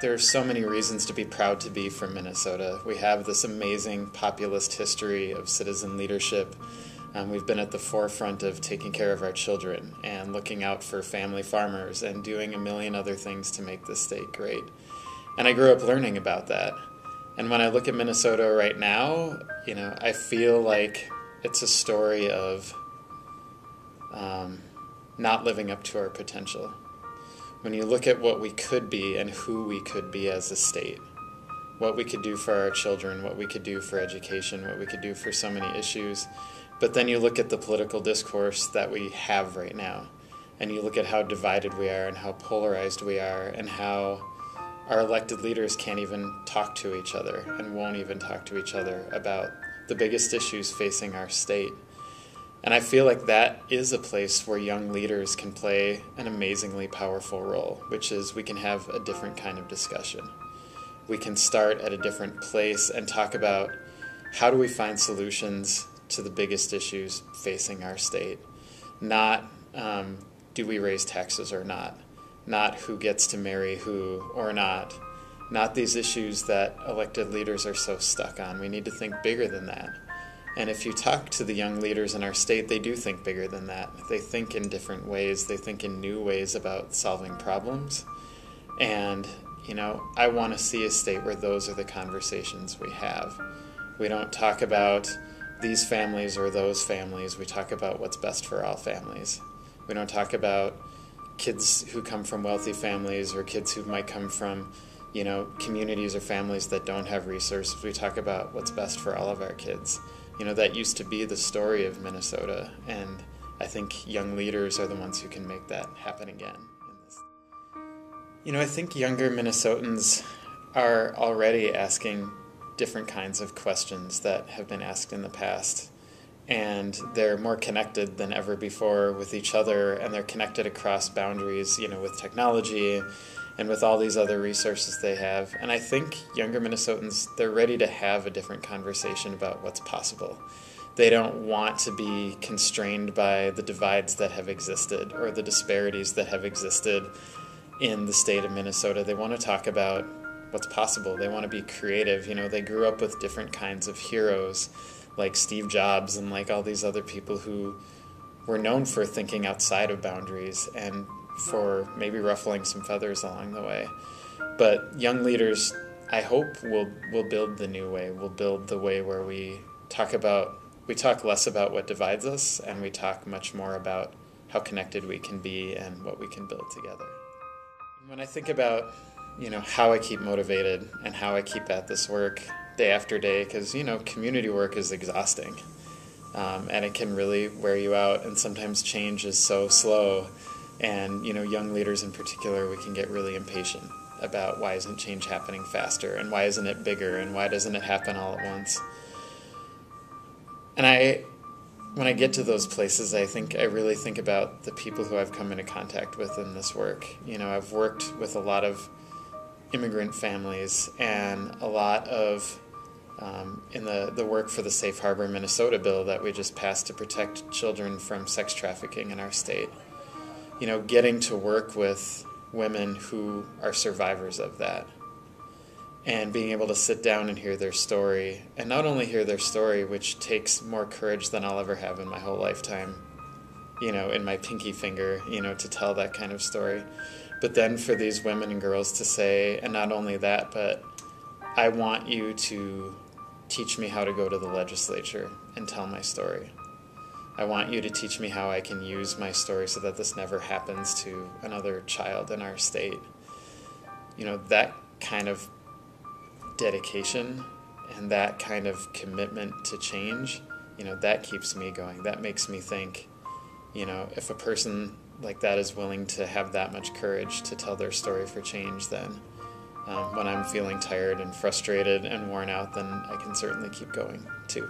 There are so many reasons to be proud to be from Minnesota. We have this amazing populist history of citizen leadership. We've been at the forefront of taking care of our children and looking out for family farmers and doing a million other things to make this state great. And I grew up learning about that. And when I look at Minnesota right now, I feel like it's a story of not living up to our potential. When you look at what we could be and who we could be as a state, what we could do for our children, what we could do for education, what we could do for so many issues, but then you look at the political discourse that we have right now, and you look at how divided we are and how polarized we are and how our elected leaders can't even talk to each other and won't even talk to each other about the biggest issues facing our state. And I feel like that is a place where young leaders can play an amazingly powerful role, which is we can have a different kind of discussion. We can start at a different place and talk about how do we find solutions to the biggest issues facing our state. Not do we raise taxes or not who gets to marry who or not these issues that elected leaders are so stuck on. We need to think bigger than that. And if you talk to the young leaders in our state, they do think bigger than that. They think in different ways. They think in new ways about solving problems. And, I want to see a state where those are the conversations we have. We don't talk about these families or those families. We talk about what's best for all families. We don't talk about kids who come from wealthy families or kids who might come from, communities or families that don't have resources. We talk about what's best for all of our kids. That used to be the story of Minnesota, and I think young leaders are the ones who can make that happen again. I think younger Minnesotans are already asking different kinds of questions that have been asked in the past, and they're more connected than ever before with each other, and they're connected across boundaries, with technology and with all these other resources they have. And I think younger Minnesotans, they're ready to have a different conversation about what's possible. They don't want to be constrained by the divides that have existed or the disparities that have existed in the state of Minnesota. They want to talk about what's possible. They want to be creative. They grew up with different kinds of heroes like Steve Jobs and like all these other people who were known for thinking outside of boundaries and for maybe ruffling some feathers along the way. But young leaders, I hope, will build the new way. We'll build the way where we talk less about what divides us, and we talk much more about how connected we can be and what we can build together. When I think about, how I keep motivated and how I keep at this work day after day, because, community work is exhausting, and it can really wear you out, and sometimes change is so slow. And, young leaders in particular, we can get really impatient about why isn't change happening faster, and why isn't it bigger, and why doesn't it happen all at once. And when I get to those places, I really think about the people who I've come into contact with in this work. I've worked with a lot of immigrant families and a lot of, in the work for the Safe Harbor Minnesota bill that we just passed to protect children from sex trafficking in our state. Getting to work with women who are survivors of that and being able to sit down and hear their story, and not only hear their story, which takes more courage than I'll ever have in my whole lifetime, in my pinky finger, to tell that kind of story, but then for these women and girls to say, and not only that, but I want you to teach me how to go to the legislature and tell my story. I want you to teach me how I can use my story so that this never happens to another child in our state. That kind of dedication and that kind of commitment to change, that keeps me going. That makes me think, if a person like that is willing to have that much courage to tell their story for change, then when I'm feeling tired and frustrated and worn out, then I can certainly keep going too.